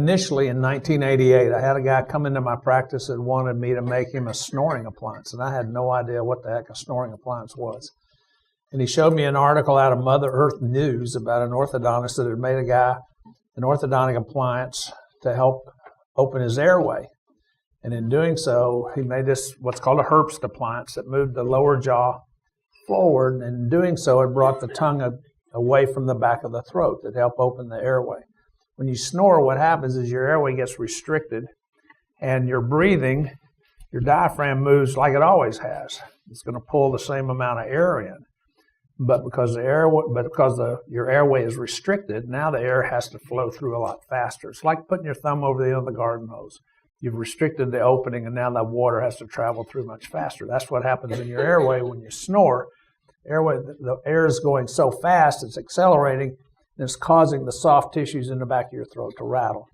initially in 1988, I had a guy come into my practice that wanted me to make him a snoring appliance, and I had no idea what the heck a snoring appliance was. And he showed me an article out of Mother Earth News about an orthodontist that had made a guy an orthodontic appliance to help open his airway. And in doing so, he made this what's called a Herbst appliance that moved the lower jaw forward. And in doing so, it brought the tongue away from the back of the throat that helped open the airway. When you snore, what happens is your airway gets restricted and your breathing, your diaphragm moves like it always has. It's going to pull the same amount of air in. But because your airway is restricted, now the air has to flow through a lot faster. It's like putting your thumb over the end of the garden hose. You've restricted the opening, and now the water has to travel through much faster. That's what happens in your airway when you snore. The air is going so fast, it's accelerating, and it's causing the soft tissues in the back of your throat to rattle.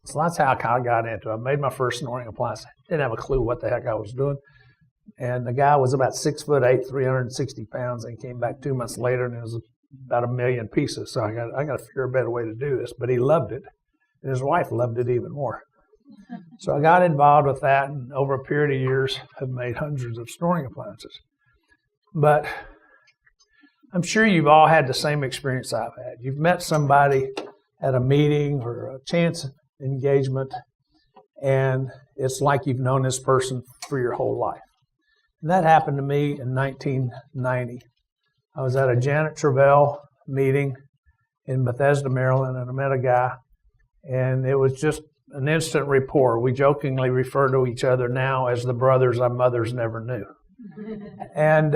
So that's how I kind of got into it. I made my first snoring appliance. Didn't have a clue what the heck I was doing. And the guy was about 6'8", 360 pounds, and he came back 2 months later, and it was about 1 million pieces. So I got to figure a better way to do this. But he loved it, and his wife loved it even more. So I got involved with that, and over a period of years, have made hundreds of snoring appliances. But I'm sure you've all had the same experience I've had. You've met somebody at a meeting or a chance engagement, and it's like you've known this person for your whole life. And that happened to me in 1990. I was at a Janet Travell meeting in Bethesda, Maryland, and I met a guy, and it was just an instant rapport. We jokingly refer to each other now as the brothers our mothers never knew. And,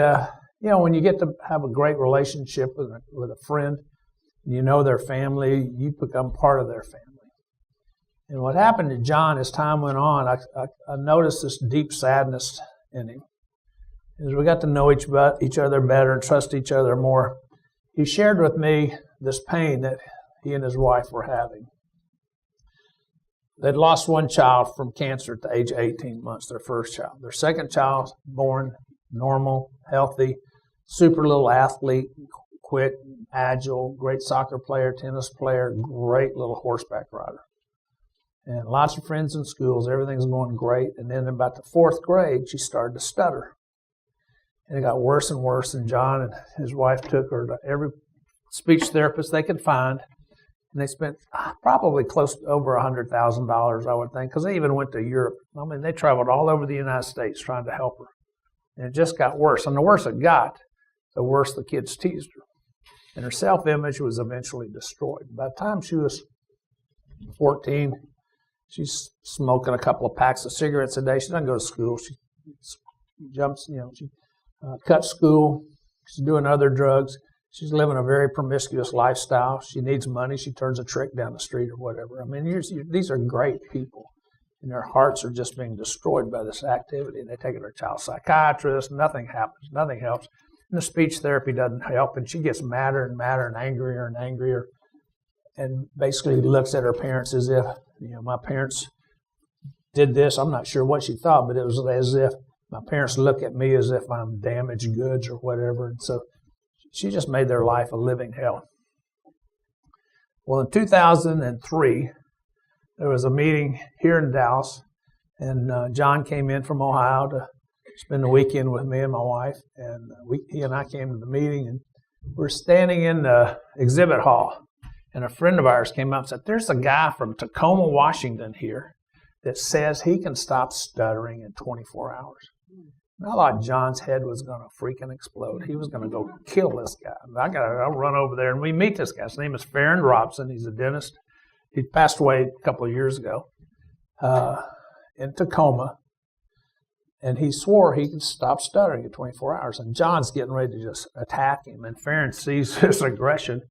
when you get to have a great relationship with a friend, and you know their family, you become part of their family. And what happened to John as time went on, I noticed this deep sadness in him. As we got to know each other better and trust each other more, he shared with me this pain that he and his wife were having. They'd lost one child from cancer at the age of 18 months, their first child. Their second child, born normal, healthy, super little athlete, quick, agile, great soccer player, tennis player, great little horseback rider. And lots of friends in schools, everything's going great. And then in about the 4th grade, she started to stutter. And it got worse and worse, and John and his wife took her to every speech therapist they could find, and they spent probably close to over $100,000, I would think, because they even went to Europe. I mean, they traveled all over the United States trying to help her. And it just got worse. And the worse it got, the worse the kids teased her. And her self-image was eventually destroyed. By the time she was 14, she's smoking a couple of packs of cigarettes a day. She doesn't go to school. She jumps, she cuts school. She's doing other drugs. She's living a very promiscuous lifestyle. She needs money. She turns a trick down the street or whatever. I mean, these are great people, and their hearts are just being destroyed by this activity. And they take her to a child psychiatrist. Nothing happens. Nothing helps. And the speech therapy doesn't help, and she gets madder and madder and angrier, and basically looks at her parents as if, my parents did this. I'm not sure what she thought, but it was as if my parents look at me as if I'm damaged goods or whatever. And so she just made their life a living hell. Well, in 2003, there was a meeting here in Dallas, and John came in from Ohio to spend the weekend with me and my wife. And he and I came to the meeting, and we're standing in the exhibit hall. And a friend of ours came up and said, "There's a guy from Tacoma, Washington here that says he can stop stuttering in 24 hours. And I thought John's head was going to freaking explode. He was going to go kill this guy. I'll run over there, and we meet this guy. His name is Farron Robson. He's a dentist. He passed away a couple of years ago in Tacoma. And he swore he could stop stuttering in 24 hours. And John's getting ready to just attack him. And Farron sees his aggression.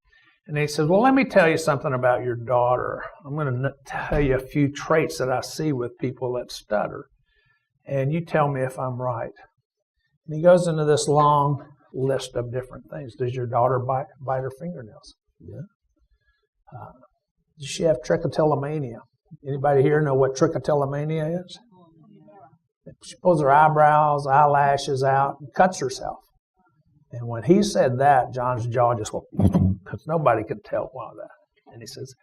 And he says, "Well, let me tell you something about your daughter. I'm going to tell you a few traits that I see with people that stutter. And you tell me if I'm right." And he goes into this long list of different things. Does your daughter bite her fingernails? Yeah. Does she have trichotillomania? Anybody here know what trichotillomania is? She pulls her eyebrows, eyelashes out, and cuts herself. And when he said that, John's jaw just went, because nobody could tell why that. And he says,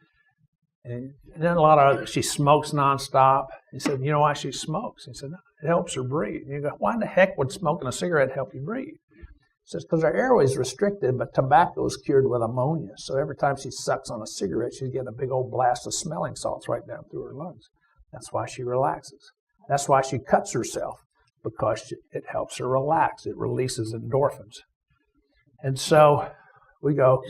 And then a lot of others. She smokes nonstop. He said, you know why she smokes? He said, it helps her breathe. And you go, why in the heck would smoking a cigarette help you breathe? He says, because her airway is restricted, but tobacco is cured with ammonia. So every time she sucks on a cigarette, she's getting a big old blast of smelling salts right down through her lungs. That's why she relaxes. That's why she cuts herself, because it helps her relax. It releases endorphins. And so we go,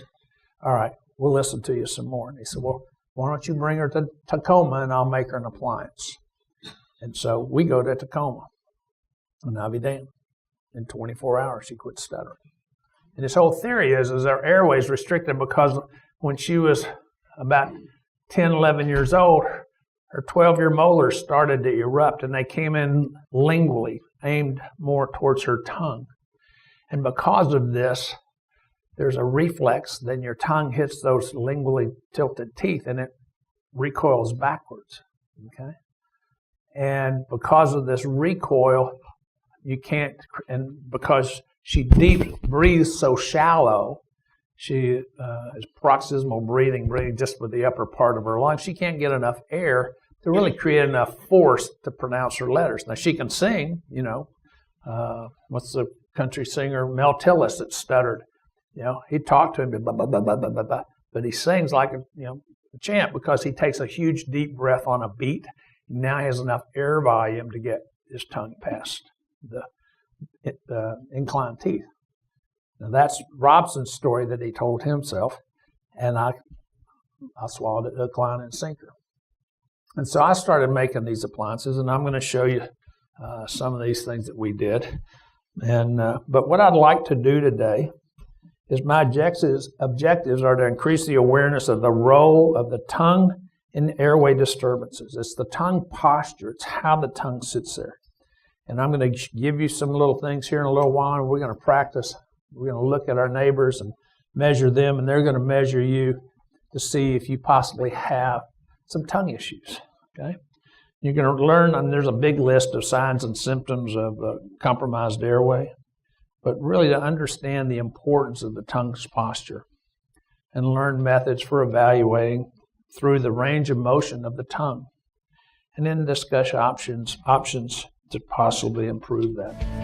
all right, we'll listen to you some more. And he said, well, why don't you bring her to Tacoma and I'll make her an appliance. And so we go to Tacoma. And I'll be damned. In 24 hours, she quit stuttering. And his whole theory is her airway is restricted because when she was about 10, 11 years old, her 12-year molars started to erupt, and they came in lingually, aimed more towards her tongue. And because of this, there's a reflex. Then your tongue hits those lingually tilted teeth, and it recoils backwards. Okay? And because of this recoil, you can't, and because she deep breathes so shallow, she is paroxysmal breathing just with the upper part of her lungs. She can't get enough air to really create enough force to pronounce her letters. Now she can sing, you know. What's the country singer Mel Tillis that stuttered? You know, he talked to him, blah, blah, blah, blah, blah, blah, blah, but he sings like a champ because he takes a huge deep breath on a beat. Now he has enough air volume to get his tongue past the inclined teeth. Now that's Robson's story that he told himself, and I swallowed it hook, line, and sinker. And so I started making these appliances, and I'm going to show you some of these things that we did. And but what I'd like to do today is my objectives are to increase the awareness of the role of the tongue in airway disturbances. It's the tongue posture. It's how the tongue sits there. And I'm going to give you some little things here in a little while, and we're going to practice. We're going to look at our neighbors and measure them, and they're going to measure you to see if you possibly have some tongue issues. Okay? You're going to learn, and there's a big list of signs and symptoms of compromised airway, but really to understand the importance of the tongue's posture and learn methods for evaluating through the range of motion of the tongue, and then discuss options to possibly improve that.